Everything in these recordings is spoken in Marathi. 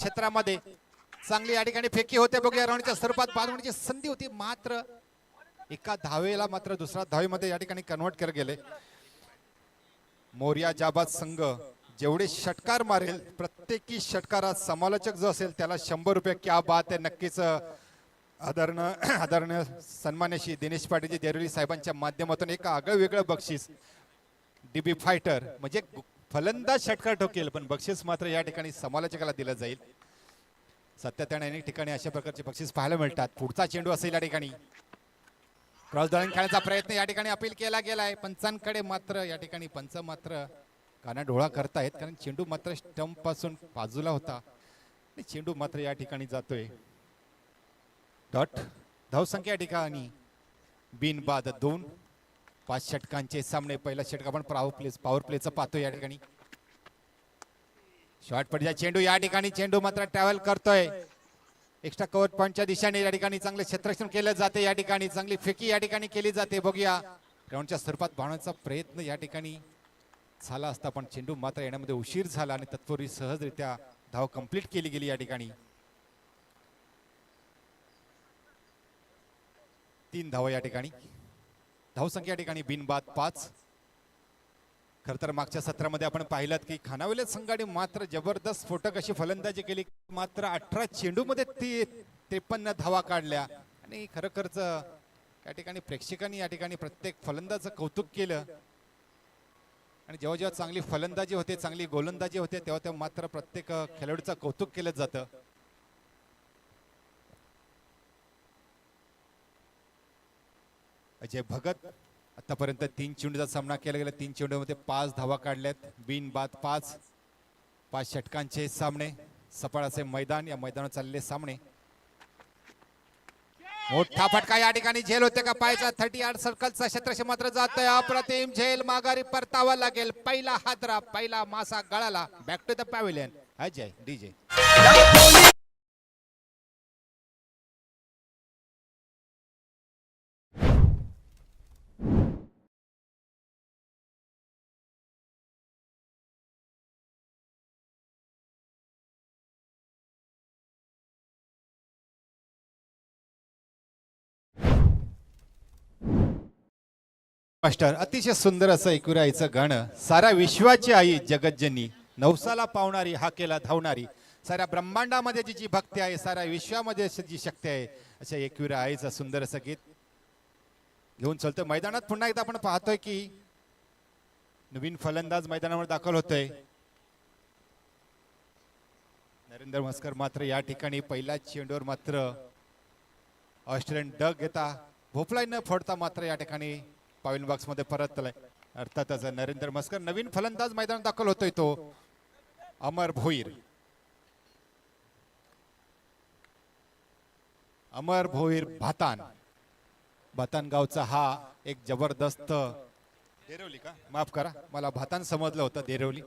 क्षेत्रामध्ये चांगली या ठिकाणी फेकी होते. बघूया राऊंडच्या स्वरूपात बाद होण्याची संधी होती, मात्र एका धावेला मात्र दुसऱ्या धावेमध्ये या ठिकाणी कन्वर्ट करत गेले. मोर्या जाबाद संघ जेवढे षटकार मारेल प्रत्येकी षटकारात समालोचक जो असेल त्याला 100 रुपये. क्या बात आहे. नक्कीच आदरणीय सन्मान्यशी दिनेश पाटील देरोली साहेबांच्या माध्यमातून एक आगळं वेगळं बक्षीस डीबी फायटर म्हणजे फलंदाज षटकार ठोकेल पण बक्षीस मात्र या ठिकाणी समालोचकाला दिलं जाईल. सातत्याने अनेक ठिकाणी अशा प्रकारचे बक्षीस पाहायला मिळतात. पुढचा चेंडू असेल या ठिकाणी क्रॉस दळण खेळण्याचा प्रयत्न या ठिकाणी अपील केला गेलाय पंचांकडे, मात्र या ठिकाणी पंच मात्र कानाडोळा करतायत कारण चेंडू मात्र स्टंप पासून बाजूला होता आणि चेंडू मात्र या ठिकाणी जातोय. डॉट धावसंख्या या ठिकाणी बिनबाद 2. 5 षटकांचे सामने. पहिला षटक आपण पॉवर प्लेचं पाहतोय या ठिकाणी. शॉर्ट पडीचा चेंडू या ठिकाणी चेंडू मात्र ट्रॅव्हल करतोय एक्स्ट्रा कव्हर पॉईंटच्या दिशेने. या ठिकाणी चांगले क्षेत्ररक्षण केलं जाते. या ठिकाणी चांगली फेकी या ठिकाणी केली जाते. बघूया ग्राउंडच्या स्वरूपात पाहण्याचा प्रयत्न या ठिकाणी झाला असता पण चेंडू मात्र येण्यामध्ये उशीर झाला आणि तत्पूर्वी सहजरित्या धाव कंप्लीट केली गेली. या ठिकाणी 3 धावा या ठिकाणी. धावसंख्या या ठिकाणी बिनबाद 5. खर तर मागच्या सत्रामध्ये आपण पाहिलं की खानावले संघाने मात्र जबरदस्त स्फोटक अशी फलंदाजी केली. मात्र 18 चेंडू मध्ये 53 धावा काढल्या आणि खरोखरच या ठिकाणी प्रेक्षकांनी या ठिकाणी प्रत्येक फलंदाजाचं कौतुक केलं आणि जेव्हा जेव्हा चांगली फलंदाजी होते चांगली गोलंदाजी होते तेव्हा तेव्हा मात्र प्रत्येक खेळाडूचं कौतुक केलं जातं. अजय भगत आतापर्यंत 3 चेंडूचा सामना केला गेला. 3 चेंडूमध्ये 5 धावा काढल्यात. बिनबाद 5. 5 षटकांचे सामने. सपाट असे मैदान. या मैदानावर चाललेले सामने. मोठा फटका या ठिकाणी झेल होते का पायचा 38 सर्कलचा क्षेत्रक्षण मात्र जातोय. अप्रतिम झेल. माघारी परतावा लागेल. पहिला हादरा पहिला मासा गळाला. Back to the pavilion. Ajay DJ master. अतिशय सुंदर असं ऐकूरायचं गाणं. साऱ्या विश्वाची आई जगज्जनी नवसाला पावणारी हाकेला धावणारी साऱ्या ब्रह्मांडामध्ये जी भक्ती आहे साऱ्या विश्वामध्ये जी शक्ती आहे अशा एकविरा आईचं सुंदर असं गीत घेऊन चालतोय मैदानात. पुन्हा एकदा आपण पाहतोय की नवीन फलंदाज मैदानावर दाखल होतोय. नरेंद्र म्हस्कर मात्र या ठिकाणी पहिल्या चेंडूवर मात्र ऑस्ट्रेलियन डग घेता भोपळा न फोडता मात्र या ठिकाणी पॉईंट बॉक्स मध्ये परतलाय. अर्थातच नरेंद्र म्हस्कर. नवीन फलंदाज मैदानात दाखल होतोय तो अमर भोईर. अमर भोईर भातान. भातान गावचा हा एक जबरदस्त देरवली का माफ करा मला भातान समजलं होतं देरवली.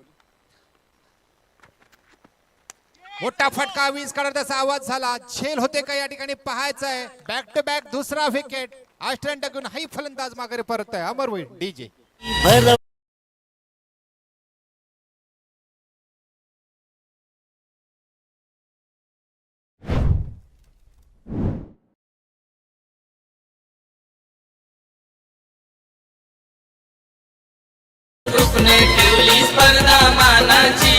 मोठा फटका 20 काढण्याचा आवाज झाला. झेल होते का या ठिकाणी पाहायचं आहे. बॅक टू बॅक दुसरा विकेट. ऑस्ट्रेलियन टाकून हाही फलंदाज माघारी परत आहे. अमर भोईर डीजे स्पर्धा मानाची.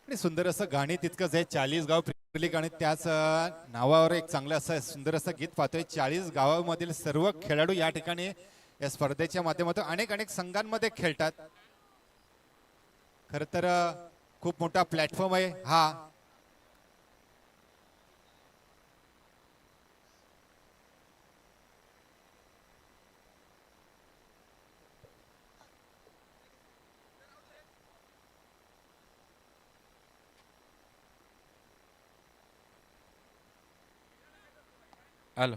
सुंदर असं गाणी तितकंच आहे. 40 गाव प्रीमियर लीग आणि त्याच नावावर एक चांगलं असं सुंदर असं गीत पाहतोय. 40 गावामधील सर्व खेळाडू या ठिकाणी या स्पर्धेच्या माध्यमातून अनेक संघांमध्ये खेळतात. खर तर खूप मोठा प्लॅटफॉर्म आहे हा. हॅलो.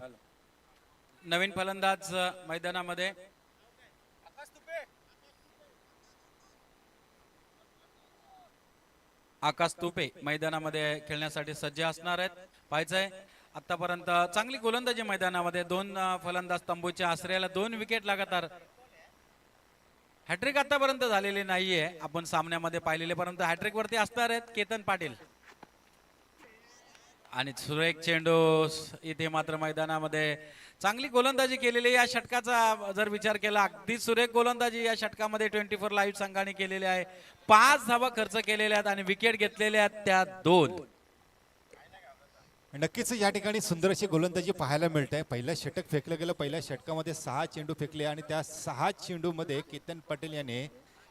नवीन फलंदाज मैदानामध्ये आकाश तुपे मैदानामध्ये खेळण्यासाठी सज्ज असणार आहेत. पाहायचंय आतापर्यंत चांगली गोलंदाजी मैदानामध्ये 2 फलंदाज तंबूच्या आश्रयाला 2 विकेट लगातार हॅट्रिक आतापर्यंत झालेली नाहीये आपण सामन्यामध्ये पाहिलेले, परंतु हॅट्रिक वरती असणार आहेत केतन पाटील. आणि सुरेख चेंडू इथे मात्र मैदानामध्ये चांगली गोलंदाजी केलेली. या षटकाचा जर विचार केला अगदी सुरेख गोलंदाजी या षटकामध्ये 24 लाईव्ह संघाने केलेली आहे. 5 धावा खर्च केलेल्या आहेत आणि विकेट घेतलेल्या आहेत त्या 2. नक्कीच या ठिकाणी सुंदर अशी गोलंदाजी पाहायला मिळते. पहिलं षटक फेकलं गेलं. पहिल्या षटकामध्ये 6 चेंडू फेकले आणि त्या 6 चेंडूमध्ये केतन पाटील याने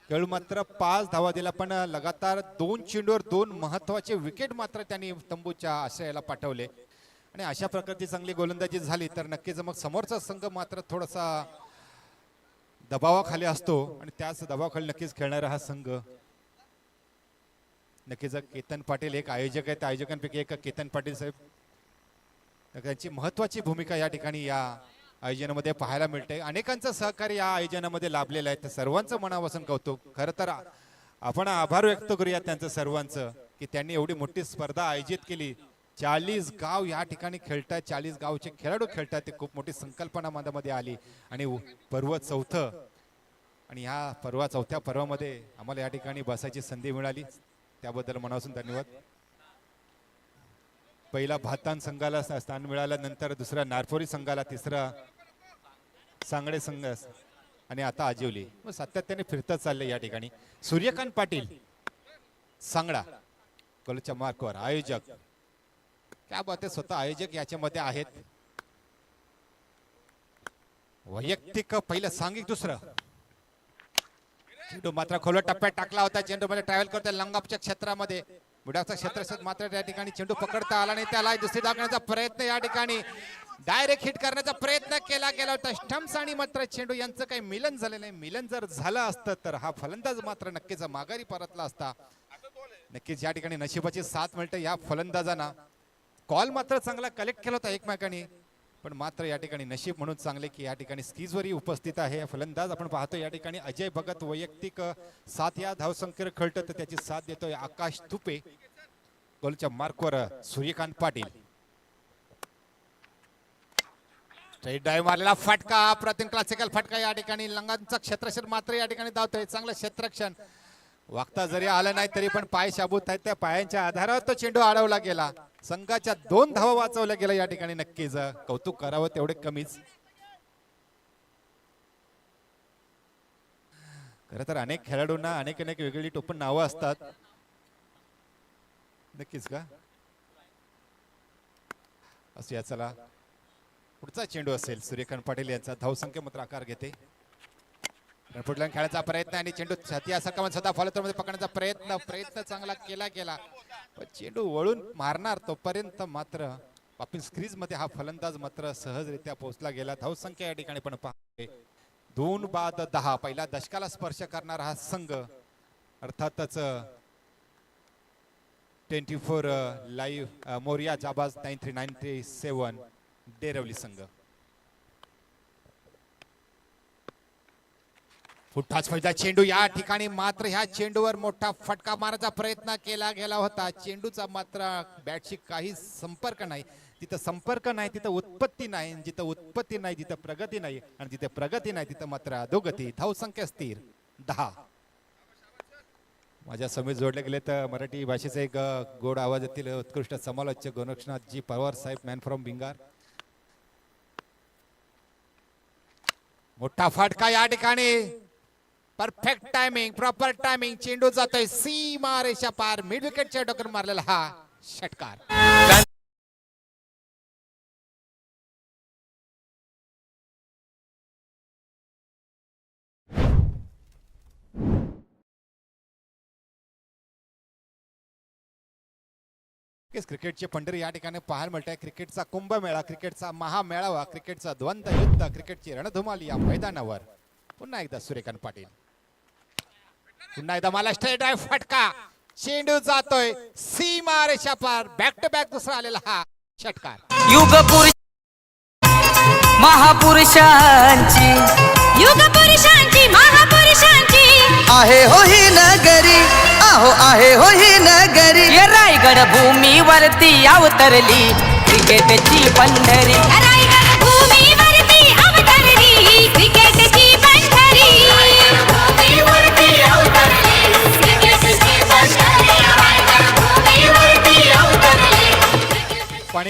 केवळ मात्र 5 धावा दिला, पण लगातार 2 चेंडूवर 2 महत्वाचे विकेट मात्र त्यांनी तंबूच्या आश्रयाला पाठवले. आणि अशा प्रकारची चांगली गोलंदाजी झाली तर नक्कीच मग समोरचा संघ मात्र थोडासा दबावाखाली असतो आणि त्याच दबावाखाली नक्कीच खेळणारा हा संघ. नक्कीच केतन पाटील एक आयोजक आहेत, आयोजकांपैकी एक केतन पाटील साहेब, त्यांची महत्वाची भूमिका या ठिकाणी या आयोजनामध्ये पाहायला मिळते. अनेकांचं सहकार्य या आयोजनामध्ये लाभलेलं आहे. तर सर्वांचं मनापासून कौतुक. खरं तर आपण आभार व्यक्त करूया त्यांचं सर्वांचं की त्यांनी एवढी मोठी स्पर्धा आयोजित केली. 40 गाव या ठिकाणी खेळतात, 40 गावचे खेळाडू खेळतात. ते खूप मोठी संकल्पना मनामध्ये आली आणि पर्व 4थं आणि ह्या पर्वा 4थ्या पर्वामध्ये आम्हाला या ठिकाणी बसायची संधी मिळाली, त्याबद्दल मनापासून धन्यवाद. पहिला भातान संघाला स्थान मिळालं, नंतर दुसरा नारपोरी संघाला, तिसरा सांगडे संघ आणि आता आजिवली. मग सातत्याने फिरतच चालले या ठिकाणी. सूर्यकांत पाटील सांगडा गोलच्या मार्कवर आयोजक, क्या बात आहे, स्वतः आयोजक याच्यामध्ये आहेत. वैयक्तिक पहिलं सांघिक दुसरं. चेंडू मात्र खोल टप्प्यात टाकला होता. चेंडू मध्ये ट्रॅव्हल करतोय लंगापच्या क्षेत्रामध्ये, बुडाचा क्षेत्र मात्र त्या ठिकाणी चेंडू पकडता आला नाही. त्याला दुसरी दाखवण्याचा प्रयत्न या ठिकाणी डायरेक्ट हिट करण्याचा प्रयत्न केला गेला होता. स्टम्प्स आणि मात्र चेंडू यांचं काही मिलन झालं नाही. मिलन जर झालं असतं तर हा फलंदाज मात्र नक्कीच माघारी परतला असता. नक्कीच या ठिकाणी नशिबाची साथ मिळते या फलंदाजांना. कॉल मात्र चांगला कलेक्ट केला होता एकमेकांनी, पण मात्र या ठिकाणी नशीब म्हणून चांगले की या ठिकाणी स्कीजवरही उपस्थित आहे फलंदाज. आपण पाहतो या ठिकाणी अजय भगत वैयक्तिक 7 या धावसंख्येवर खेळतो, तर त्याची साथ देतोय आकाश तुपे. गोलच्या मार्कवर सूर्यकांत पाटील. स्ट्रेट ड्राइव्ह मारलेला फटका, प्रतिम क्लासिकल फटका या ठिकाणी. लंगांचा क्षेत्रक्षण मात्र या ठिकाणी धावतोय. चांगलं क्षेत्रक्षण. वागता जरी आलं नाही तरी पण पाय शाबूत आहेत, त्या पायांच्या आधारावर तो चेंडू अडवला गेला. संघाच्या 2 धावा वाचवल्या गेल्या या ठिकाणी. नक्कीच कौतुक करावं तेवढे कमीच. खरं तर अनेक खेळाडूंना अनेक वेगळी टोपण नावं असतात. नक्कीच का असू या. चला पुढचा चेंडू असेल सूर्यकांत पाटील यांचा. धावसंख्या मात्र आकार घेते. पुढल्या खेळाचा प्रयत्न आणि चेंडू छाती स्वतः फॉलोमध्ये पकडण्याचा प्रयत्न चांगला केला गेला, पण चेंडू वळून मारणार तोपर्यंत मात्र वापस क्रीज मध्ये हा फलंदाज मात्र सहजरित्या पोहोचला गेला. धावसंख्या या ठिकाणी पण पाहते 2 बाद 10. पहिला दशकाला स्पर्श करणारा हा संघ अर्थातच 24 लाईव्ह मोरिया जाबाज 9397 डेरवली संघ. फुटाच फैदा चेंडू या ठिकाणी मात्र ह्या चेंडूवर मोठा फटका मारायचा प्रयत्न केला गेला होता. चेंडूचा मात्र बॅटशी काही संपर्क नाही. जिथं संपर्क नाही तिथं उत्पत्ती नाही, जिथं उत्पत्ती नाही तिथं प्रगती नाही, आणि जिथे प्रगती नाही तिथं मात्र अधोगती. धावसंख्या स्थिर 10. माझ्या समीर जोडले गेले तर मराठी भाषेचे एक गोड आवाजातील उत्कृष्ट समालोचक गोरक्षनाथ जी पवार साहेब, मॅन फ्रॉम भिंगार. मोठा फटका या ठिकाणी. Perfect timing, proper timing. चेंडू जातोय सीमा रेषा पार. मिड विकेटच्या डोकर मारलेला हा षटकार. क्रिकेटचे पंढरी या ठिकाणी पाहायला मिळते. क्रिकेटचा कुंभमेळा, क्रिकेटचा महामेळावा, क्रिकेटचा द्वंद्व युद्ध, क्रिकेटची रणधुमाली या मैदानावर. पुन्हा एकदा सूर्यकांत पाटील. पुन्हा एकदा मला स्ट्रेट ड्राइव्ह फटका. चेंडू जातोय सीमा रेषा पार. बॅक टू बॅक दुसरा आलेला हा षटकार. युग पुरुष महापुरुषांची, युग पुरुषांची, महापुरुषांची आहे हो ही नगरी, आहो आहे हो ही नगरी. ये रायगड भूमीवरती अवतरली क्रिकेटची पंढरी. रायगड भूमीवरती अवतरली क्रिकेटची पंढरी.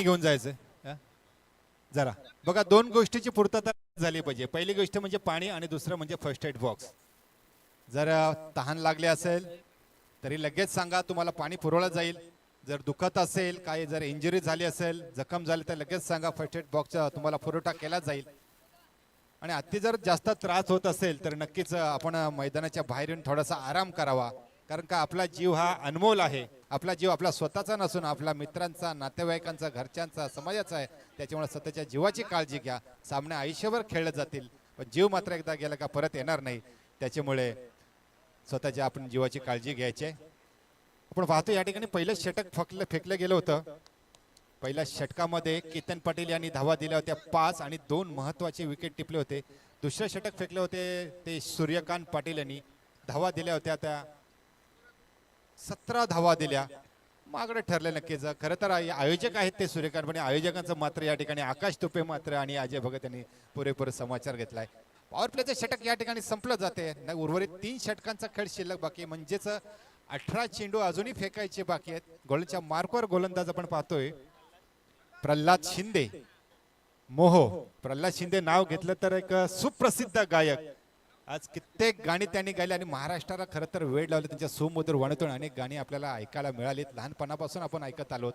घेऊन जायचं हा? जरा बघा, दोन गोष्टीची पूर्तता झाली पाहिजे. पहिली गोष्ट म्हणजे पाणी आणि दुसरं म्हणजे फर्स्ट एड बॉक्स. जर तहान लागली असेल तरी लगेच सांगा, तुम्हाला पाणी पुरवलं जाईल. जर दुखत असेल, काही जर इंजुरी झाली असेल, जखम झाली तर लगेच सांगा, फर्स्ट एड बॉक्सचा तुम्हाला पुरवठा केला जाईल. आणि अति जर जास्त त्रास होत असेल तर नक्कीच आपण मैदानाच्या बाहेर येऊन थोडासा आराम करावा. कारण का आपला जीव हा अनमोल आहे. आपला जीव आपला स्वतःचा नसून आपला मित्रांचा, नातेवाईकांचा, घरच्यांचा, समाजाचा आहे. त्याच्यामुळे स्वतःच्या जीवाची काळजी घ्या. सामने आयुष्यभर खेळले जातील, पण जीव मात्र एकदा गेला का परत येणार नाही. त्याच्यामुळे स्वतःच्या आपण जीवाची काळजी घ्यायची. आपण पाहतो या ठिकाणी पहिलं षटक फेकलं गेलं होतं. पहिल्या षटकामध्ये केतन पाटील यांनी धावा दिल्या होत्या 5 आणि 2 महत्वाचे विकेट टिपले होते. दुसरे षटक फेकले होते ते सूर्यकांत पाटील यांनी धावा दिल्या होत्या, त्या 17 धावा दिल्या. मागडे ठरले नक्कीच. खरं तर आयोजक आहेत ते सूर्यकांत, पण आयोजकांचं मात्र या ठिकाणी आकाश तुपे मात्र आणि अजय भगत यांनी पुरेपूर समाचार घेतलाय. पॉवर प्लेचं षटक या ठिकाणी संपलं जाते. उर्वरित 3 षटकांचा खेळ शिल्लक बाकी, म्हणजेच 18 चेंडू अजूनही फेकायचे बाकी आहेत. गोलच्या मार्कवर गोलंदाज आपण पाहतोय प्रल्हाद शिंदे. मोहो प्रल्हाद शिंदे नाव घेतलं तर एक सुप्रसिद्ध गायक. आज कित्येक गाणी त्यांनी गायली आणि महाराष्ट्राला खरं तर वेळ लावले. त्यांच्या सुमधुर वाणीतून अनेक गाणी आपल्याला ऐकायला मिळालीत. लहानपणापासून आपण ऐकत आलो.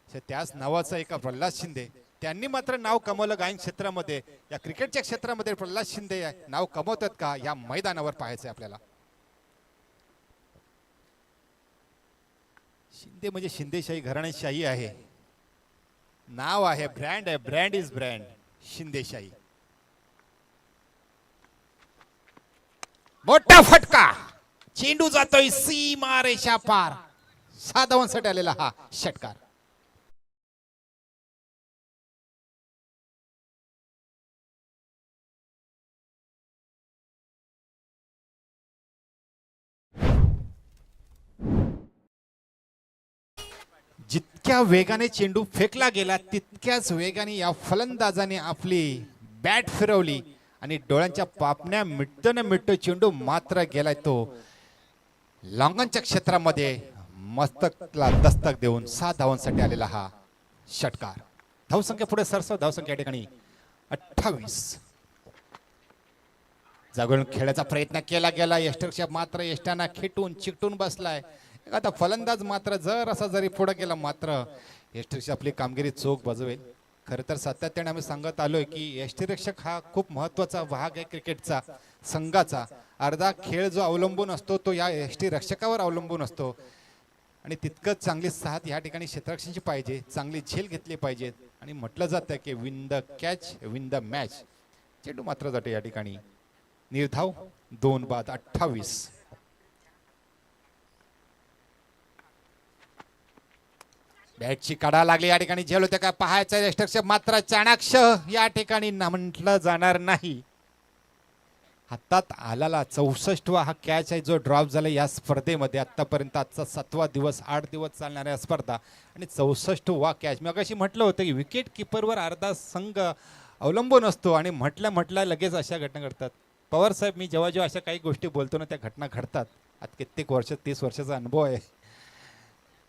त्याच नावाचं एका प्रल्हाद शिंदे, त्यांनी मात्र नाव कमवलं गायन क्षेत्रामध्ये. या क्रिकेटच्या क्षेत्रामध्ये प्रल्हाद शिंदे नाव कमवतात का, या मैदानावर पाहायचंय आपल्याला. शिंदे म्हणजे शिंदेशाही घराणेशाही आहे. नाव आहे, ब्रँड आहे, ब्रँड इज ब्रँड, शिंदेशाही. मोठा फटका, चेंडू जातोय सीमा रेषा पार. 6 धावांसाठी आलेला हा षटकार. जितक्या वेगाने चेंडू फेकला गेला तितक्याच वेगाने या फलंदाजाने आपली बॅट फिरवली आणि डोळ्यांच्या पापण्या मिटतो न मिटतो चेंडू मात्र गेलाय तो लॉंगनच्या क्षेत्रामध्ये मस्तकला दस्तक देऊन 6 धावांसाठी आलेला हा षटकार. धावसंख्या पुढे सरसव. धावसंख्या या ठिकाणी 28. जागून खेळायचा प्रयत्न केला गेला. यष्टरक्षा मात्र यष्टांना खिटून चिकटून बसलाय. आता फलंदाज मात्र जर असा जरी पुढे गेला मात्र यष्टिरक्षक आपली कामगिरी चोख बजवेल. खरं तर सातत्याने आम्ही सांगत आलोय की यष्टिरक्षक हा खूप महत्वाचा भाग आहे क्रिकेटचा, संघाचा. अर्धा खेळ जो अवलंबून असतो तो या यष्टिरक्षकावर अवलंबून असतो आणि तितकंच चांगली साथ या ठिकाणी क्षेत्ररक्षकांची पाहिजे, चांगली झेल घेतली पाहिजे. आणि म्हटलं जातं की win the catch win the match. चेंडू मात्र जाते या ठिकाणी निर्धाव. 2 बाद 28. बॅटची काढा लागली या ठिकाणी. झेल होते का पाहायचं यष्टिरक्षक मात्र चाणाक्ष या ठिकाणी म्हटलं जाणार नाही. हातात आलेला 64वा हा कॅच आहे जो ड्रॉप झाला या स्पर्धेमध्ये. आतापर्यंत आजचा 7वा दिवस, 8 दिवस चालणाऱ्या स्पर्धा आणि 64वा कॅच. मी अशी म्हटलं होतं की विकेट किपरवर अर्धा संघ अवलंबून असतो आणि म्हटलं लगेच अशा घटना घडतात. पवार साहेब, मी जेव्हा जेव्हा अशा काही गोष्टी बोलतो ना त्या घटना घडतात. आता कित्येक वर्ष, 30 वर्षाचा अनुभव आहे.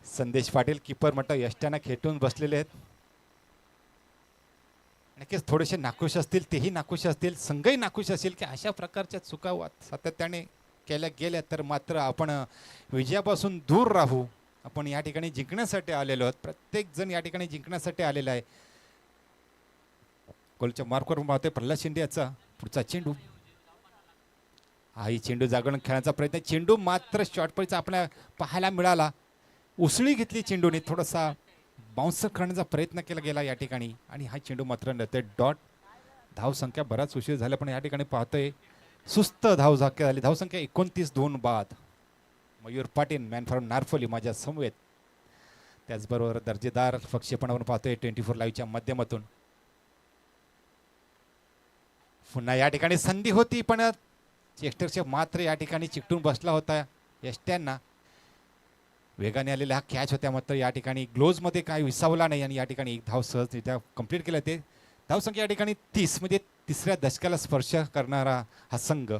संदेश पाटील किपर म्हटलं यष्ट्यांना खेटून बसलेले आहेत. नक्कीच थोडेसे नाखुश असतील, तेही नाखुश असतील, संघही नाखुश असेल की अशा प्रकारच्या चुका सातत्याने केल्या गेल्या तर मात्र आपण विजयापासून दूर राहू. आपण या ठिकाणी जिंकण्यासाठी आलेलो आहोत. प्रत्येक जण या ठिकाणी जिंकण्यासाठी आलेला आहे. गोलच्या मार्कवर पाहतोय प्रल्हाद शिंदे याचा पुढचा चेंडू. हाही चेंडू जागरण खेळण्याचा प्रयत्न. चेंडू मात्र शॉर्ट पडीचा आपल्याला पाहायला मिळाला. उसळी घेतली चेंडूने, थोडासा बाउन्स करण्याचा प्रयत्न केला गेला या ठिकाणी आणि हा चेंडू मात्र नव्हते डॉट. धावसंख्या बराच उशीर झाला पण या ठिकाणी पाहतोय सुस्त धावसंख्या झाली. धावसंख्या 29. 2 बाद. मयूर पाटील मॅन फ्रॉम नारफोली माझ्या समवेत. त्याचबरोबर दर्जेदार प्रक्षेपणावर पाहतोय 24 लाईव्हच्या माध्यमातून. पुन्हा या ठिकाणी संधी होती पण यष्टिरक्षक मात्र या ठिकाणी चिकटून बसला होता. यष्ट्यांना वेगाने आलेला हा कॅच होत्या मात्र या ठिकाणी ग्लोव्जमध्ये काय विसावला नाही आणि या ठिकाणी 1 धाव सहजरित्या कंप्लीट केलं. ते धावसंख्या या ठिकाणी 30 म्हणजे 3ऱ्या दशकाला स्पर्श करणारा हा संघ.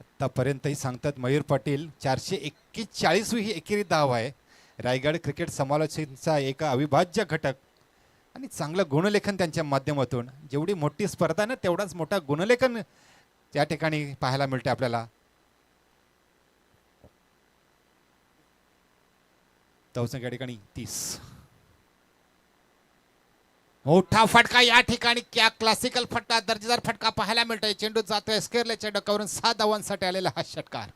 आतापर्यंतही सांगतात मयूर पाटील 441वी ही एकेरी धाव आहे रायगड क्रिकेट समालोचनाचा एक अविभाज्य घटक आणि चांगलं गुणलेखन त्यांच्या माध्यमातून. जेवढी मोठी स्पर्धा ना तेवढाच मोठा गुणलेखन त्या ठिकाणी पाहायला मिळते आपल्याला. धावसंख्या या ठिकाणी 30. मोठा फटका या ठिकाणी, क्या क्लासिकल फटका, दर्जेदार फटका पाहायला मिळतोय. चेंडू जातोय स्केअरच्या डोक्यावरून 6 धावांसाठी आलेला हा षटकार.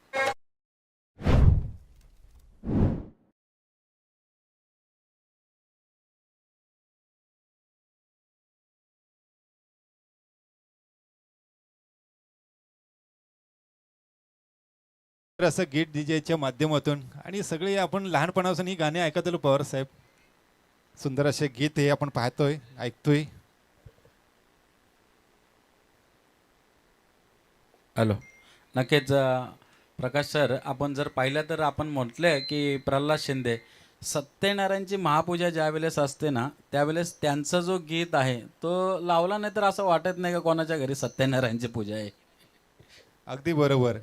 तर असं गीत डीजेच्या माध्यमातून आणि सगळे आपण लहानपणापासून ही गाणी ऐकत आलो पवार साहेब. सुंदर असे गीत हे आपण पाहतोय ऐकतोय. हॅलो, नक्कीच प्रकाश सर, आपण जर पाहिलं तर आपण म्हटलं की प्रल्हाद शिंदे सत्यनारायणची महापूजा ज्या वेळेस असते ना त्यावेळेस त्यांचा जो गीत आहे तो लावला नाही तर असं वाटत नाही का कोणाच्या घरी सत्यनारायणची पूजा आहे. अगदी बरोबर.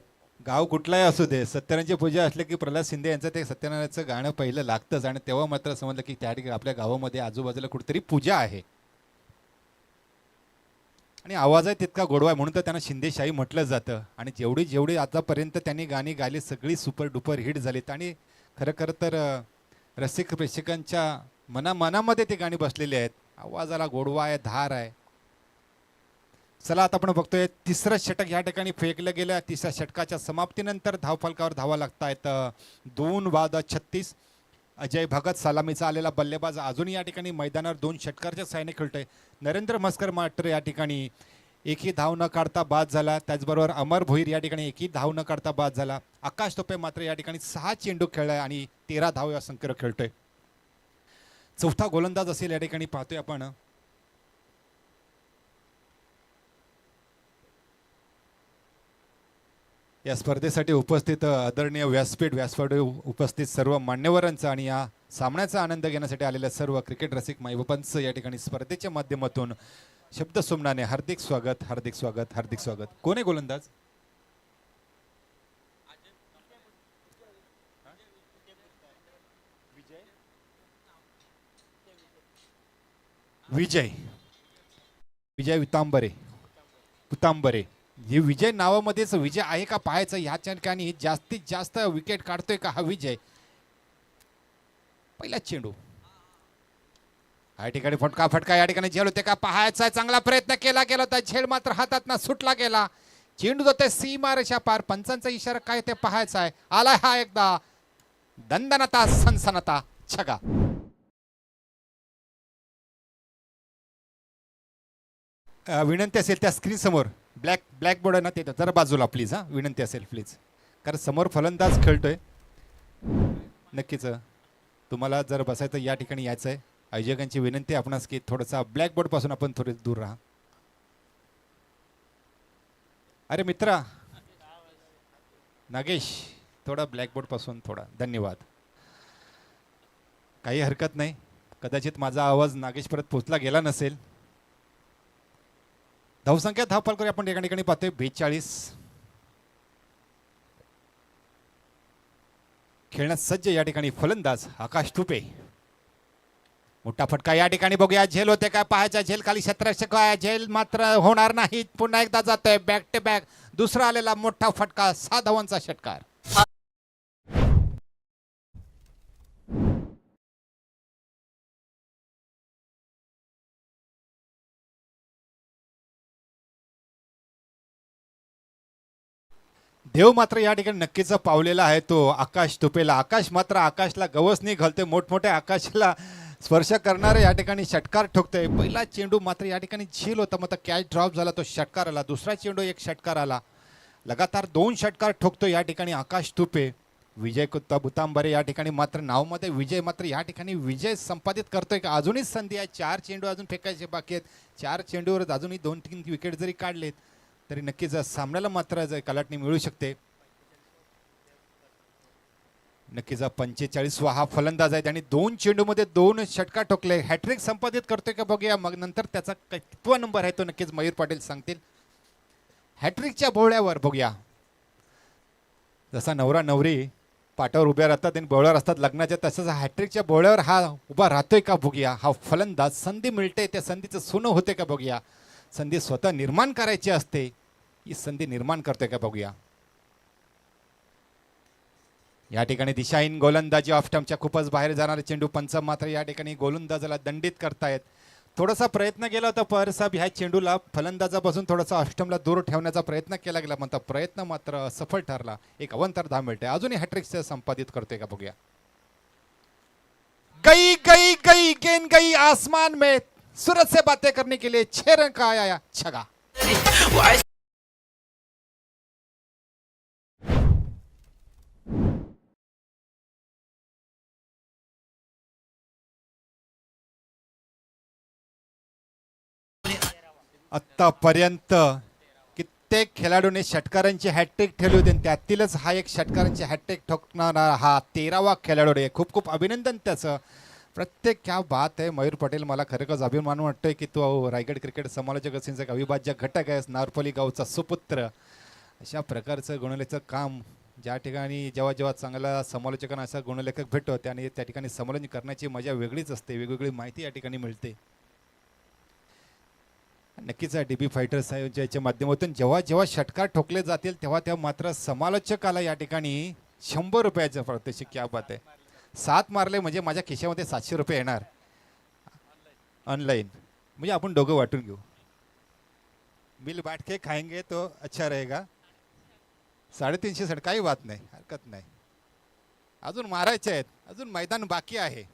गाव कुठलाही असू दे, सत्यनारायणची पूजा असले की प्रल्हाद शिंदे यांचं ते सत्यनारायणचं गाणं पहिलं लागतंच. आणि तेव्हा मात्र समजलं की त्या ठिकाणी आपल्या गावामध्ये आजूबाजूला कुठेतरी पूजा आहे. आणि आवाज आहे तितका गोडवा आहे म्हणून तर त्यांना शिंदेशाही म्हटलं जातं. आणि जेवढी जेवढी आतापर्यंत त्यांनी गाणी गायली सगळी सुपर डुपर हिट झालीत. आणि खरं तर रसिक प्रेक्षकांच्या मनामध्ये ती गाणी बसलेली आहेत. आवाजाला गोडवा आहे, धार आहे. चला आता आपण बघतोय तिसरं षटक या ठिकाणी फेकलं गेलं. तिसऱ्या षटकाच्या समाप्तीनंतर धावफलकावर धावा लागतायत 2-36. अजय भगत सलामीचा आलेला बल्लेबाज अजून या ठिकाणी मैदानावर 2 षटकारच्या साहाय्याने खेळतोय. नरेंद्र म्हस्कर मात्र या ठिकाणी एकही धाव न काढता बाद झाला. त्याचबरोबर अमर भोईर या ठिकाणी एकही धाव न काढता बाद झाला. आकाश टोपे मात्र या ठिकाणी 6 चेंडू खेळलाय आणि 13 धाव या संख्येवर खेळतोय. चौथा गोलंदाज असेल या ठिकाणी पाहतोय आपण. या स्पर्धेसाठी उपस्थित आदरणीय व्यासपीठ उपस्थित सर्व मान्यवरांचा आणि या सामन्याचा आनंद घेण्यासाठी आलेल्या सर्व क्रिकेट रसिक माईबापांचं या ठिकाणी स्पर्धेच्या माध्यमातून शब्द सुमनाने हार्दिक स्वागत, हार्दिक स्वागत, हार्दिक स्वागत. कोण आहे गोलंदाज? विजय वितांबरे. हे विजय नावामध्येच विजय आहे का पाहायचं. ह्या ठिकाणी जास्तीत जास्त विकेट काढतोय का हा विजय. पहिला चेंडू या ठिकाणी फटका या ठिकाणी झेल होते का पाहायचा. चांगला प्रयत्न केला गेला होता. झेल मात्र हातात ना सुटला गेला. चेंडू जाते सीमारेषा पार. पंचांचा इशारा काय ते पाहायचा आहे. आलाय हा एकदा दणदणाता सनसनाता छगा. विनंती असेल त्या स्क्रीन समोर ब्लॅक बोर्ड आहे ना ते जरा बाजूला प्लीज. हा विनंती असेल प्लीज, कारण समोर फलंदाज खेळतोय. नक्कीच तुम्हाला जर बसायचं या ठिकाणी यायचं आहे. आयोजकांची विनंती आपणास की थोडंसं ब्लॅकबोर्ड पासून आपण थोडे दूर राहा. अरे मित्रा नागेश, थोडा ब्लॅकबोर्ड पासून थोडा. धन्यवाद. काही हरकत नाही. कदाचित माझा आवाज नागेश परत पोचला गेला नसेल. धावसंख्या धावफल करूया आपण एका ठिकाणी पाहतोय 42. खेळण्यास सज्ज या ठिकाणी फलंदाज आकाश टुपे. मोठा फटका या ठिकाणी बघूया. झेल होते काय पाहायचा. झेल खाली क्षेत्ररक्षक आहे. झेल मात्र होणार नाही. पुन्हा एकदा जातोय बॅक टू बॅक. दुसरा आलेला मोठा फटका 6 धावांचा षटकार. देव मात्र या ठिकाणी नक्कीच पावलेला आहे तो आकाश तुपेला. आकाश मात्र आकाशला गवसणी घालते. मोठमोठ्या आकाशाला स्पर्श करणारे या ठिकाणी षटकार ठोकतोय. पहिला चेंडू मात्र या ठिकाणी झील होता. मात्र कॅच ड्रॉप झाला, तो षटकार आला. दुसरा चेंडू एक षटकार आला. लगातार 2 षटकार ठोकतो या ठिकाणी आकाश तुपे. विजय बुतांबरे या ठिकाणी मात्र नावमध्ये विजय मात्र या ठिकाणी विजय संपादित करतोय का. अजूनही संधी आहे. 4 चेंडू अजून फेकायचे बाकी आहेत. 4 चेंडूवर अजूनही 2-3 विकेट जरी काढलेत तरी नक्कीच सामन्याला मात्र कलाटणी मिळू शकते. नक्कीच 45वा हा फलंदाज आहे. त्याने 2 चेंडूमध्ये 2 षटकार ठोकले. हॅट्रिक संपादित करतोय का बघूया. मग नंतर त्याचा कितवा नंबर आहे तो नक्कीच मयूर पाटील सांगतील. हॅट्रिकच्या बोहळ्यावर बघूया. जसा नवरा नवरी पाटावर उभ्या राहतात आणि बॉलर असतात लग्नाच्या, तसंच हॅट्रिकच्या बॉलर हा उभा राहतोय का बघूया. हा फलंदाज संधी मिळते त्या संधीचं सोनं होते का बघूया. संधी स्वतः निर्माण करायची असते, ही संधी निर्माण करतोय का बघूया. या ठिकाणी दिशाहीन गोलंदाजी ऑफ स्टंपच्या खूपच बाहेर जाणारे चेंडू. पंच मात्र या ठिकाणी गोलंदाजाला दंडित करतायत. थोडासा प्रयत्न केला होता पवार साहेब ह्या चेंडूला फलंदाजापासून थोडासा ऑफस्टंपला दूर ठेवण्याचा प्रयत्न केला गेला, म्हणता प्रयत्न मात्र असफल ठरला. एक अवंतर धाव मिळते. अजूनही हॅट्रिक संपादित करतोय का बघूया. गई गई गई गेंद गई आसमान में, सूरज से बातें करने के लिए 6 रन का आया छगा. आतापर्यंत कित्येक खेळाडूंनी षटकारांची हॅट्रिक ठेवली होती आणि त्यातीलच हा एक षटकारांची हॅट्रिक ठोकणारा हा 13वा खेळाडू आहे. खूप खूप अभिनंदन त्याचं. प्रत्येक क्या बात आहे मयूर पटेल. मला खरंच अभिमान वाटतोय की तो रायगड क्रिकेट समालोचक असेल एक अविभाज्य घटक आहे. नारपोली गावचा सुपुत्र. अशा प्रकारचं गुणलेखचं काम ज्या ठिकाणी जेव्हा जेव्हा चांगला समालोचकांना असा गुणलेखक भेटतो त्याने त्या ठिकाणी समालोचन करण्याची मजा वेगळीच असते. वेगवेगळी माहिती या ठिकाणी मिळते. नक्कीच डीबी फायटर्स याच्या माध्यमातून जेव्हा जेव्हा षटकार ठोकले जातील तेव्हा तेव्हा मात्र समालोचकाला या ठिकाणी 100 रुपयाचं पडते. क्या बात आहे. 7 मारले म्हणजे माझ्या खिशामध्ये 700 रुपये येणार ऑनलाईन. म्हणजे आपण दोघं वाटून घेऊ. बिल बाट के खाएंगे तो अच्छा रहेगा. 350 साठी काही बात नाही, हरकत नाही. अजून मारायचे आहेत, अजून मैदान बाकी आहे.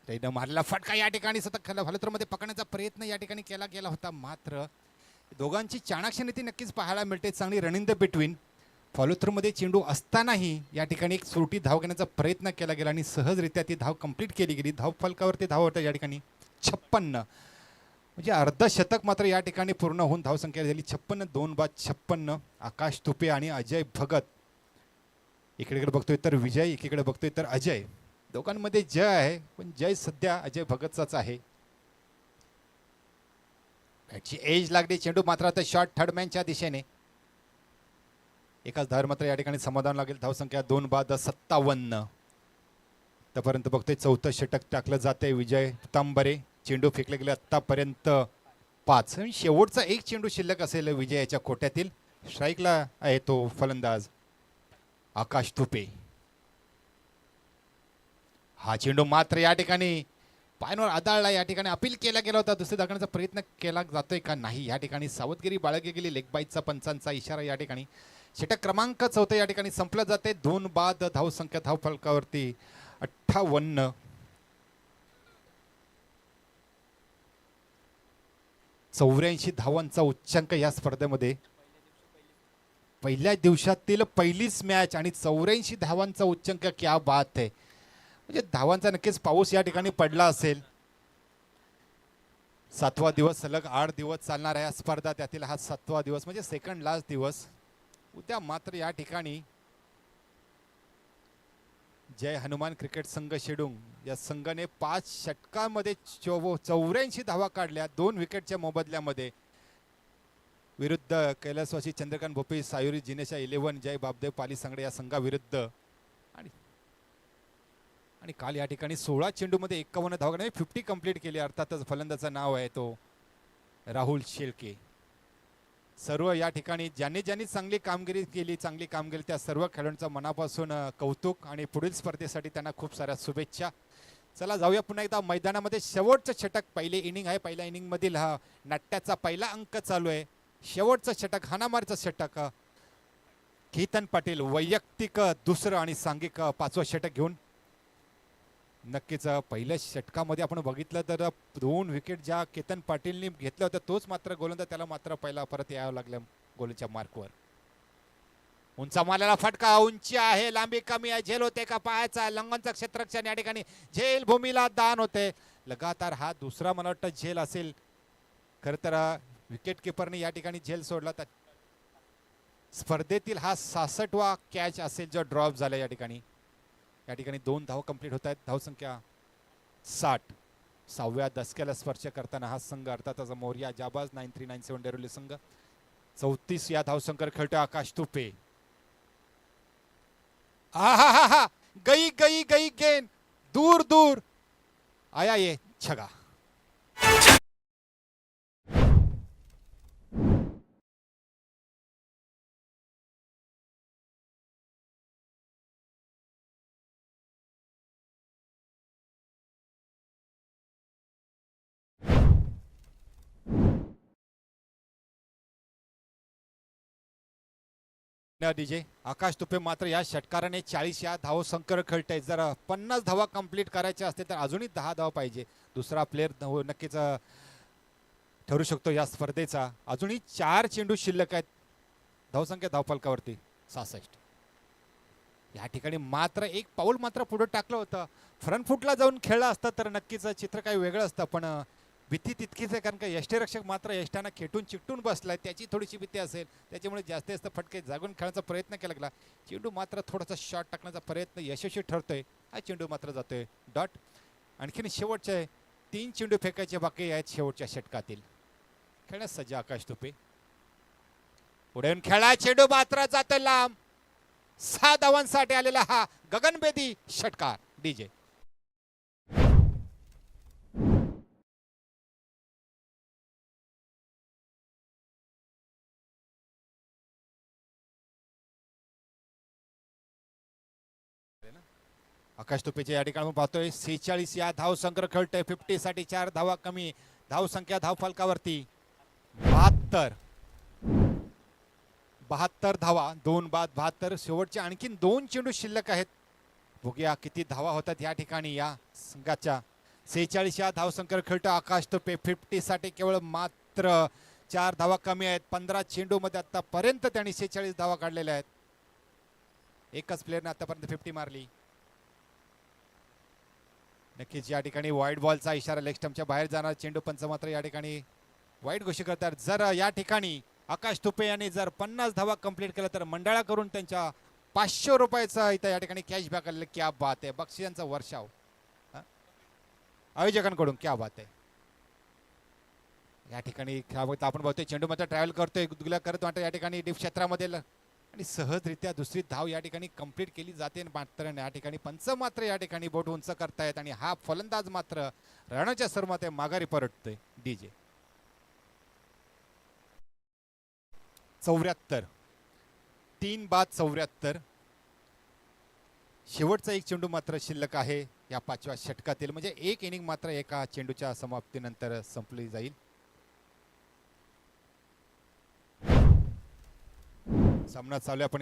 मारलेला फटका या ठिकाणी सतत फलंदाजामध्ये पकडण्याचा प्रयत्न या ठिकाणी केला गेला होता. मात्र दोघांची चाणाक्ष नीती नक्कीच पाहायला मिळते. चांगली रन इन द बिटवीन. फॉलोथ्रूमध्ये चेंडू असतानाही या ठिकाणी एक सुरटी धाव घेण्याचा प्रयत्न केला गेला आणि सहजरित्या ती धाव कंप्लीट केली गेली. धाव फलकावरती धाव होतं या ठिकाणी 56, म्हणजे अर्ध शतक मात्र या ठिकाणी पूर्ण होऊन धावसंख्या झाली 56. 2 बाद 56. आकाश तुपे आणि अजय भगत. इकडे बघतोय तर विजय, एकीकडे बघतोय तर अजय. दोघांमध्ये जय आहे, पण जय सध्या अजय भगतचाच आहे. त्याची एज लागली. चेंडू मात्र आता शॉर्ट थर्ड मॅनच्या दिशेने. एकाच धार मात्र या ठिकाणी समाधान लागेल. धावसंख्या 2 बाद 57. तोपर्यंत बघतोय चौथं षटक टाकलं जाते विजय तांबरे. चेंडू फेकले गेले आतापर्यंत 5. शेवटचा एक चेंडू शिल्लक असेल विजयाच्या कोट्यातील. स्ट्राईकला आहे तो फलंदाज आकाश तुपे. हा चेंडू मात्र या ठिकाणी पायांवर आदळला. या ठिकाणी अपील केला गेला होता. दुसरी दाखवण्याचा प्रयत्न केला जातोय का नाही. या ठिकाणी सावधगिरी बाळगली गेली. लेग बाईटचा पंचांचा इशारा या ठिकाणी. षटक क्रमांक 4 या ठिकाणी संपलं जाते. 2 बाद धावसंख्या धाव फलकावरती 58. 84 धावांचा उच्चांक या स्पर्धेमध्ये. पहिल्या दिवसातील पहिलीच मॅच आणि 84 धावांचा उच्चांक. क्या बात आहे. म्हणजे धावांचा नक्कीच पाऊस या ठिकाणी पडला असेल. 7वा दिवस सलग 8 दिवस चालणार आहे स्पर्धा. त्यातील हा 7वा दिवस म्हणजे सेकंड लास्ट दिवस. उद्या मात्र या ठिकाणी जय हनुमान क्रिकेट संघ शेडूंग या संघाने 5 षटकांमध्ये 84 धावा काढल्या 2 विकेटच्या मोबदल्यामध्ये. विरुद्ध कैलासवासी चंद्रकांत भोपी सायुरी जिनेशा 11 जय बापदेव पाली सांगडे या संघाविरुद्ध. आणि काल या ठिकाणी 16 चेंडूमध्ये 51 धावा काढून 50 कंप्लीट केली. अर्थातच फलंदाजाचं नाव आहे तो राहुल शेळके. सर्व या ठिकाणी ज्यांनी चांगली कामगिरी केली त्या सर्व खेळाडूंचं मनापासून कौतुक आणि पुढील स्पर्धेसाठी त्यांना खूप साऱ्या शुभेच्छा. चला जाऊया पुन्हा एकदा मैदानामध्ये. शेवटचं षटक पहिली इनिंग आहे. पहिल्या इनिंग मधील हा नाट्याचा पहिला अंक चालू आहे. शेवटचं षटक हाणामारीचं षटक. केतन पाटील वैयक्तिक दुसरं आणि सांघिक 5वं षटक घेऊन. नक्कीच पहिल्या षटकामध्ये आपण बघितलं तर 2 विकेट ज्या केतन पाटीलने घेतल्या होत्या तोच मात्र गोलंदाज. त्याला मात्र पहिला परत यावं लागलं गोलच्या मार्कवर. उंचा मारलेला फटका. उंची आहे, लांबी कमी आहे. झेल होते का पायाचा. लंगनचं क्षेत्ररक्षण या ठिकाणी. झेल भूमीला दान होते. लगातार हा दुसरा मला वाटतं झेल असेल. खरं तर विकेट किपरने या ठिकाणी झेल सोडला. तर स्पर्धेतील हा 66वा कॅच असेल जो ड्रॉप झाला या ठिकाणी. या ठिकाणी 2 धाव कंप्लीट होत आहेत. धावसंख्या 60. 6व्या दशकाला स्पर्श करताना हा संघ अर्थातच मोर्या जाबाज 9397 डेरोली संघ 34 या धावसंख्येवर खेळतोय आकाश तुपे. आहा गई गई गई गेंद दूर दूर आया ये छगा. डीजे आकाश तुपे मात्र या षटकाराने 40 या धाव संकर खेळत आहेत. जर 50 धावा कंप्लीट करायच्या असते तर अजूनही 10 धावा पाहिजे. दुसरा प्लेअर नक्कीच ठरू शकतो या स्पर्धेचा. अजूनही 4 चेंडू शिल्लक आहेत. धावसंख्या धावफलकावरती 66. या ठिकाणी मात्र एक पाऊल मात्र पुढे टाकलं होतं. फ्रंट फुटला जाऊन खेळला असता तर नक्कीच चित्र काही वेगळं असतं. पण भीती तितकीच आहे कारण का यष्टीरक्षक मात्र यष्टांना खेटून चिकटून बसलाय. त्याची थोडीशी भीती असेल त्याच्यामुळे जास्तीत जास्त फटके जागून खेळण्याचा प्रयत्न केला गेला. चेंडू मात्र थोडासा शॉट टाकण्याचा प्रयत्न यशस्वी ठरतोय. हा चेंडू मात्र जातोय डॉट. आणखीन शेवटचे 3 चेंडू फेकायचे बाकी आहेत शेवटच्या षटकातील. खेळण्यास सज्ज आकाश तुपे. पुढे येऊन खेळा चेंडू मात्र जातोय लांब. 6 धावांसाठी आलेला हा गगनभेदी षटकार डीजे. आकाश तुपेचे या ठिकाणी पाहतोय 46 या धाव संग्रह खेळतोय. 50 साठी 4 धावा कमी. धाव संख्या धाव फलकावरती 72 धावा 2 बाद 72. शेवटचे आणखीन 2 चेंडू शिल्लक आहेत. बघूया किती धावा होतात या ठिकाणी या संघाच्या. 46 या धाव संग्रह खेळतोय आकाश तुपे. 50 साठी केवळ मात्र 4 धावा कमी आहेत. 15 चेंडू मध्ये आतापर्यंत त्यांनी 46 धावा काढलेल्या आहेत. एकच प्लेअरने आतापर्यंत 50 मारली. नक्कीच या ठिकाणी वाईट बॉलचा इशारा. लेग स्टंपच्या बाहेर जाणार चेंडू. पंच मात्र या ठिकाणी वाईट घोषित करतात. जर या ठिकाणी आकाश तुपे यांनी जर 50 धावा कंप्लीट केलं तर मंडळा करून त्यांच्या 500 रुपयाचा इथं या ठिकाणी कॅशबॅक आलेलं. क्या बात आहे. बक्षिसांचा वर्षाव आयोजकांकडून क्या बात आहे. या ठिकाणी आपण बघतोय चेंडू मात्र ट्रॅव्हल करतोय गुदगुल्या करत वाटत या ठिकाणी डीप क्षेत्रामध्ये आणि सहजरित्या दुसरी धाव या ठिकाणी कंप्लीट केली जाते. मात्र या ठिकाणी पंच मात्र या ठिकाणी बोट उंच करतायत आणि हा फलंदाज मात्र रणाच्या सर्मात माघारी परततोय डीजे. 74 3 बाद 74. शेवटचा एक चेंडू मात्र शिल्लक आहे या 5व्या षटकातील. म्हणजे एक इनिंग मात्र एका चेंडूच्या समाप्तीनंतर संपली जाईल. सामना चालू आहे.